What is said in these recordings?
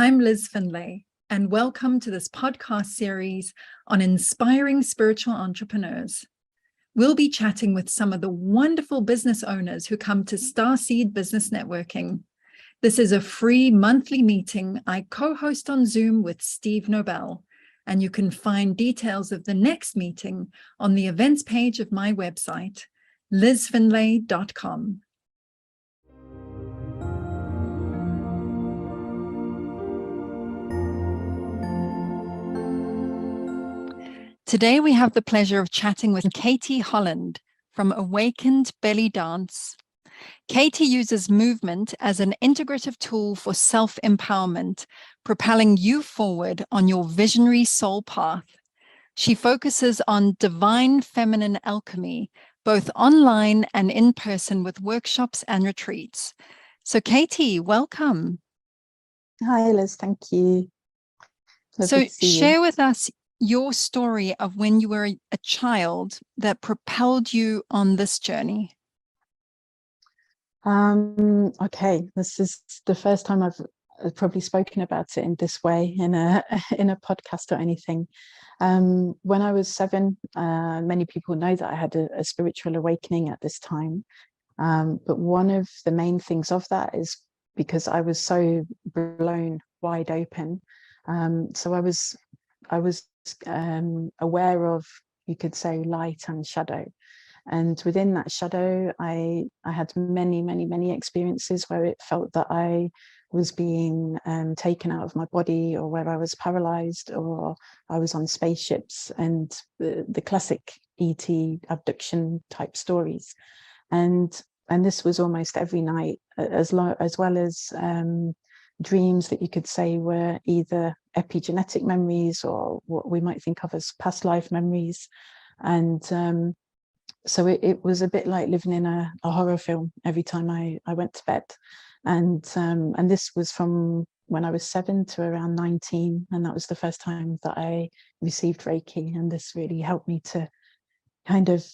I'm Liz Finlay, and welcome to this podcast series on inspiring spiritual entrepreneurs. We'll be chatting with some of the wonderful business owners who come to Starseed Business Networking. This is a free monthly meeting I co-host on Zoom with Steve Nobel, and you can find details of the next meeting on the events page of my website, lizfinlay.com. Today, we have the pleasure of chatting with Katie Holland from Awakened Bellydance. Katie uses movement as an integrative tool for self-empowerment, propelling you forward on your visionary soul path. She focuses on Divine Feminine Alchemy, both online and in person with workshops and retreats. So Katie, welcome. Hi, Liz. Thank you. So share with us your story of when you were a child that propelled you on this journey. Okay, this is the first time I've probably spoken about it in this way in a podcast or anything. When I was 7, many people know that I had a spiritual awakening at this time. But one of the main things of that is because I was so blown wide open. So I was aware of, you could say, light and shadow. And within that shadow, I had many experiences where it felt that I was being taken out of my body, or where I was paralyzed, or I was on spaceships, and the classic ET abduction type stories. And this was almost every night, as well as dreams that you could say were either epigenetic memories or what we might think of as past life memories. And so it was a bit like living in a horror film every time I went to bed. And this was from when I was 7 to around 19. And that was the first time that I received Reiki. And this really helped me to kind of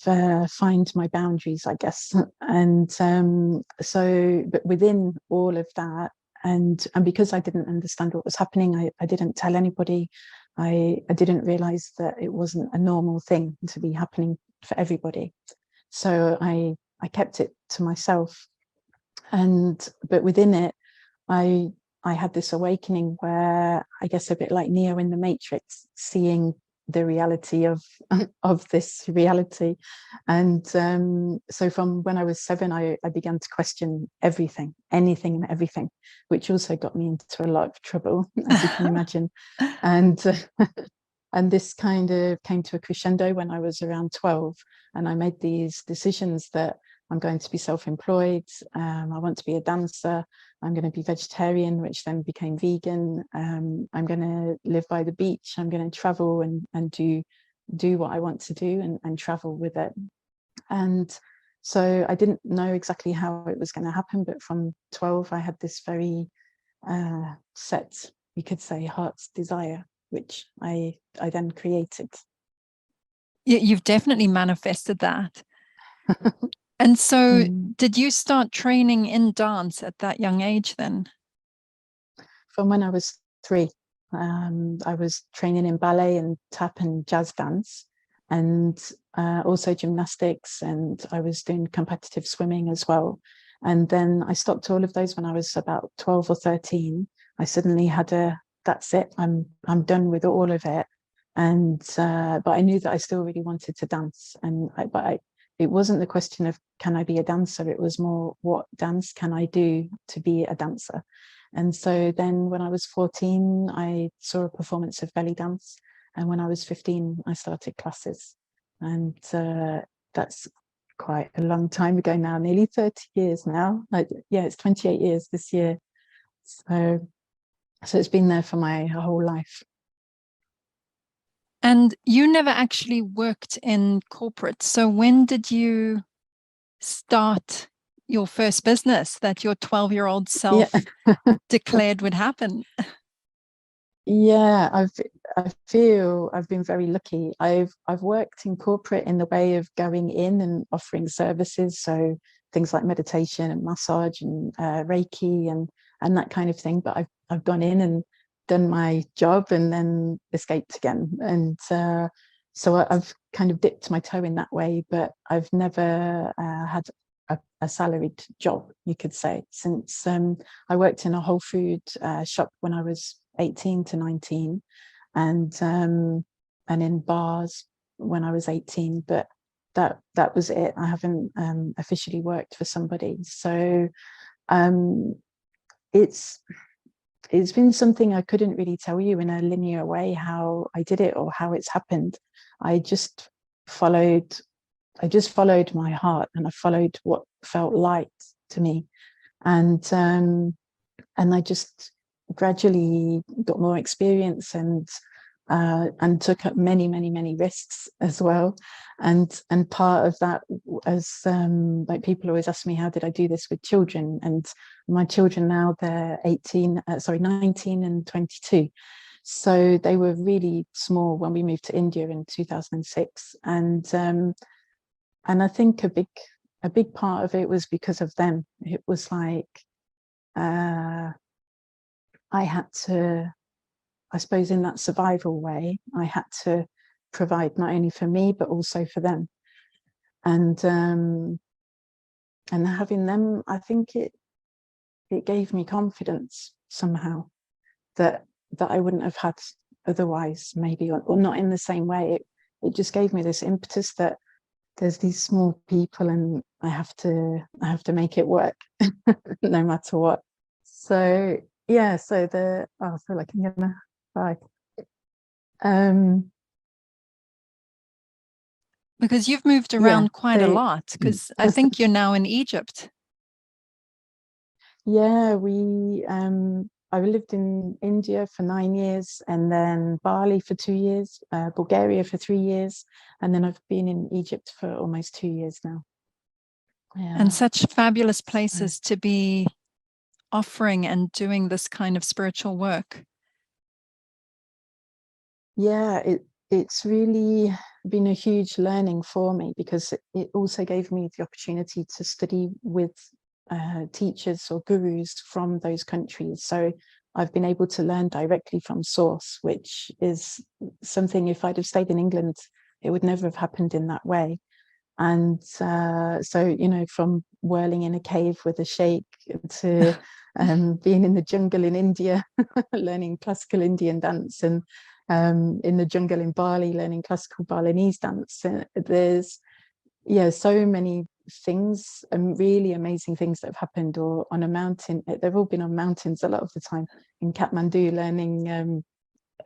find my boundaries, I guess. And but within all of that, and because I didn't understand what was happening, I didn't tell anybody. I didn't realize that it wasn't a normal thing to be happening for everybody. So I kept it to myself. But within it, I had this awakening where, I guess a bit like Neo in the Matrix, seeing the reality of this reality. And so from when I was 7, I began to question everything, anything and everything, which also got me into a lot of trouble, as you can imagine. And this kind of came to a crescendo when I was around 12, and I made these decisions that I'm going to be self-employed, I want to be a dancer, I'm going to be vegetarian, which then became vegan, I'm going to live by the beach, I'm going to travel and do what I want to do and travel with it. And so I didn't know exactly how it was going to happen, but from 12 I had this very set, you could say, heart's desire, which I then created. You've definitely manifested that. And so did you start training in dance at that young age then? From when I was 3, I was training in ballet and tap and jazz dance, and also gymnastics, and I was doing competitive swimming as well. And then I stopped all of those when I was about 12 or 13. I suddenly had that's it, I'm done with all of it. And but I knew that I still really wanted to dance, and it wasn't the question of can I be a dancer, it was more what dance can I do to be a dancer. And so then when I was 14, I saw a performance of Bellydance, and when I was 15 I started classes. And that's quite a long time ago now, nearly 30 years now. Yeah, it's 28 years this year, so it's been there for my whole life. And you never actually worked in corporate. So when did you start your first business that your 12-year-old self declared would happen? Yeah, I feel I've been very lucky. I've worked in corporate in the way of going in and offering services, so things like meditation and massage and Reiki, and and that kind of thing. But I've gone in and done my job and then escaped again. And so I've kind of dipped my toe in that way, but I've never had a salaried job, you could say, since I worked in a whole food shop when I was 18 to 19, and in bars when I was 18, but that was it. I haven't officially worked for somebody. So it's been something I couldn't really tell you in a linear way how I did it or how it's happened. I just followed my heart, and I followed what felt light to me, and I just gradually got more experience and took up many risks as well. And part of that, as like people always ask me, how did I do this with children? And my children now, they're 19 and 22. So they were really small when we moved to India in 2006. And I think a big part of it was because of them. It was like I had to, I suppose, in that survival way, I had to provide not only for me but also for them. And having them, I think it gave me confidence somehow that I wouldn't have had otherwise, maybe, or not in the same way. It just gave me this impetus that there's these small people and I have to make it work no matter what. So yeah, so I feel like I'm gonna cry. Because you've moved around quite a lot, because I think you're now in Egypt. Yeah, I lived in India for 9 years, and then Bali for 2 years, Bulgaria for 3 years, and then I've been in Egypt for almost 2 years now. Yeah. And such fabulous places to be offering and doing this kind of spiritual work. Yeah, it's really been a huge learning for me, because it also gave me the opportunity to study with teachers or gurus from those countries. So I've been able to learn directly from source, which is something, if I'd have stayed in England, it would never have happened in that way. And so, you know, from whirling in a cave with a sheikh to being in the jungle in India, learning classical Indian dance, and in the jungle in Bali, learning classical Balinese dance. There's, yeah, so many things and really amazing things that have happened, or on a mountain. They've all been on mountains a lot of the time, in Kathmandu, learning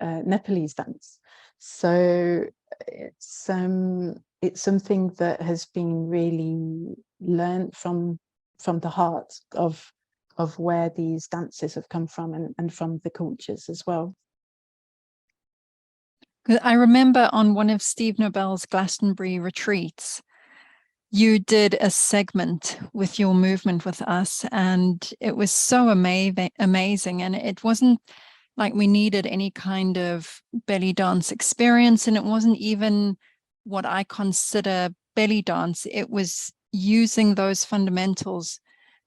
Nepalese dance. So it's something that has been really learned from the heart of where these dances have come from, and from the cultures as well. I remember on one of Steve Nobel's Glastonbury retreats, you did a segment with your movement with us, and it was so amazing. And it wasn't like we needed any kind of belly dance experience, and it wasn't even what I consider belly dance. It was using those fundamentals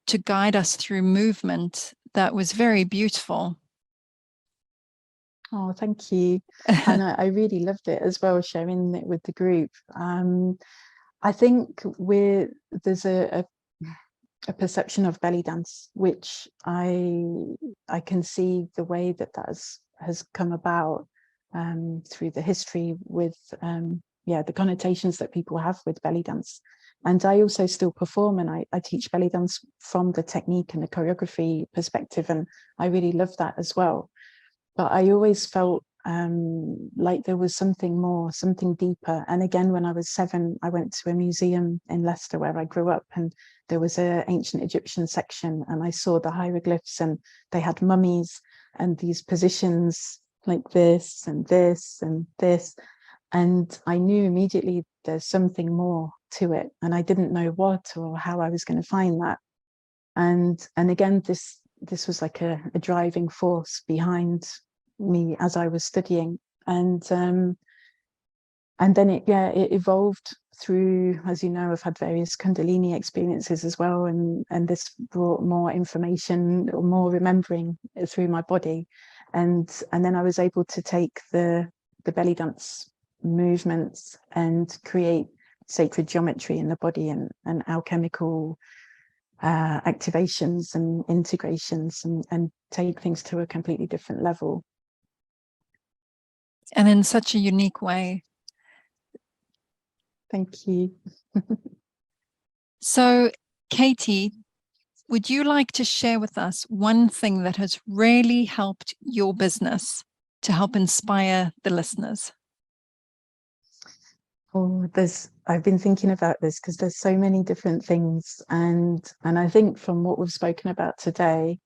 to guide us through movement that was very beautiful. Oh, thank you. And I really loved it as well, sharing it with the group. I think there's a perception of belly dance, which I can see the way that has come about through the history with the connotations that people have with belly dance. And I also still perform, and I teach belly dance from the technique and the choreography perspective, and I really love that as well. But I always felt like there was something more, something deeper. And again, when I was 7, I went to a museum in Leicester where I grew up, and there was an ancient Egyptian section, and I saw the hieroglyphs, and they had mummies and these positions like this and this and this. And I knew immediately there's something more to it, and I didn't know what or how I was going to find that. And again, this was like a driving force behind me as I was studying, and then it evolved through, as you know, I've had various Kundalini experiences as well, and this brought more information or more remembering through my body, and then I was able to take the belly dance movements and create sacred geometry in the body, and alchemical activations and integrations, and take things to a completely different level. And in such a unique way. Thank you. So, Katie, would you like to share with us one thing that has really helped your business to help inspire the listeners? Oh, I've been thinking about this because there's so many different things, and I think from what we've spoken about today,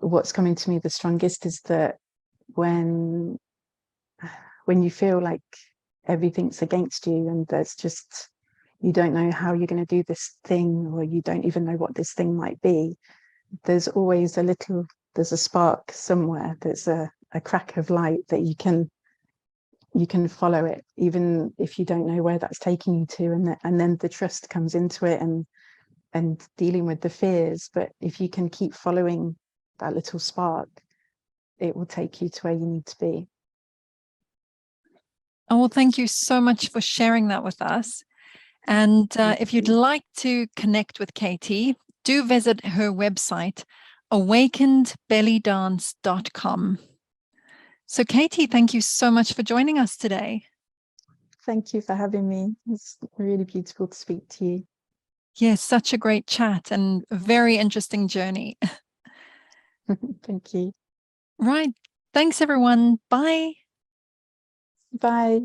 what's coming to me the strongest is that when you feel like everything's against you, and there's just, you don't know how you're going to do this thing, or you don't even know what this thing might be, there's always there's a spark somewhere, there's a crack of light that you can follow it, even if you don't know where that's taking you to, and then the trust comes into it, and dealing with the fears. But if you can keep following that little spark, it will take you to where you need to be. Oh, well, thank you so much for sharing that with us. And if you'd like to connect with Katie, do visit her website, awakenedbellydance.com. So, Katie, thank you so much for joining us today. Thank you for having me. It's really beautiful to speak to you. Yes, such a great chat and a very interesting journey. Thank you. Right. Thanks, everyone. Bye. Bye.